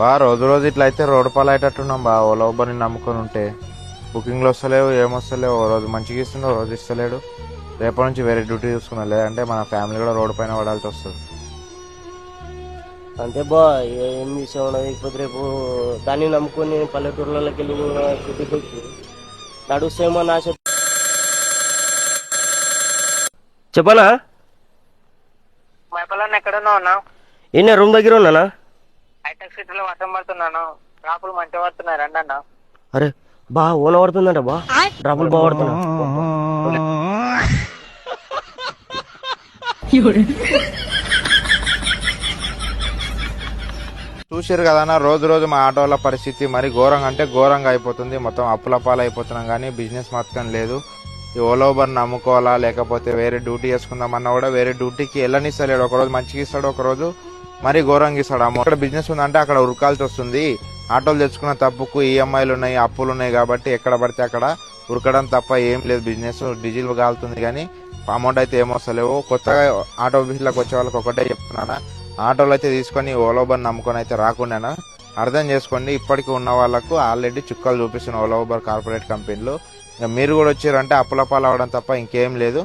రోజు రోజు ఇట్లా అయితే రోడ్డు పాలు అయ్యేటట్టున్నాం ఓలా ఊబర్ని నమ్ముకొని ఉంటే. బుకింగ్లు వస్తలేవు, ఏమొస్తలేవు. ఓ రోజు మంచిగా ఇస్తుండే, ఓ రోజు ఇస్తలేడు. రేపటి నుంచి వేరే డ్యూటీ చూసుకున్నా, లేదంటే మన ఫ్యామిలీ కూడా రోడ్డు పైన పడాల్సి వస్తుంది. అంతే బా. ఏం విషయం లేకపోతే రేపు దాన్ని నమ్ముకొని పల్లెటూర్లకి వెళ్ళి సిటీకి నడుస్తేమో నా చెప్పనా. మైపల్లన్న ఎక్కడున్నావు అన్నా? ఈయన రూమ్ దగ్గర ఉన్నానా? హైటెక్ సిటీలో వర్షం పడుతున్నాను, డ్రాపులు మంచిగా పడుతున్నాయి, రండి అన్న. అరే బా ఓన పడుతుందంట బా, డ్రాపులు బాగా పడుతున్నా. చూసారు కదన్నా, రోజు రోజు మా ఆటోల పరిస్థితి మరి ఘోరంగా అంటే ఘోరంగా అయిపోతుంది. మొత్తం అప్పుల పాలు అయిపోతున్నాం, కానీ బిజినెస్ మాత్రం లేదు. ఈ ఓలా ఊబర్ నమ్ముకోవాలా, లేకపోతే వేరే డ్యూటీ చేసుకుందామన్నా కూడా వేరే డ్యూటీకి వెళ్ళనిస్తలేడు. ఒకరోజు మంచిగా ఇస్తాడు, ఒకరోజు మరీ ఘోరంగా ఇస్తాడు. అక్కడ బిజినెస్ ఉందంటే అక్కడ ఉరకాల్సి వస్తుంది. ఆటోలు తెచ్చుకున్న తప్పుకు ఈఎంఐలు ఉన్నాయి, అప్పులు ఉన్నాయి, కాబట్టి ఎక్కడ పడితే అక్కడ ఉరకడం తప్ప ఏం లేదు. బిజినెస్ డీజిల్ కాలుతుంది, కానీ అమౌంట్ అయితే ఏమొస్తలేవు. కొత్తగా ఆటో బిజినెస్లోకి వచ్చే వాళ్ళకి ఒకటే చెప్తున్నానా, ఆటోలు అయితే తీసుకొని ఓలా ఊబర్ నమ్ముకొని అయితే రాకుండా అర్థం చేసుకోండి. ఇప్పటికీ ఉన్న వాళ్ళకు ఆల్రెడీ చుక్కలు చూపిస్తున్న ఓలా ఊబర్ కార్పొరేట్ కంపెనీలు. మీరు కూడా వచ్చారంటే అప్పుల పాలు అవడం తప్ప ఇంకేం లేదు.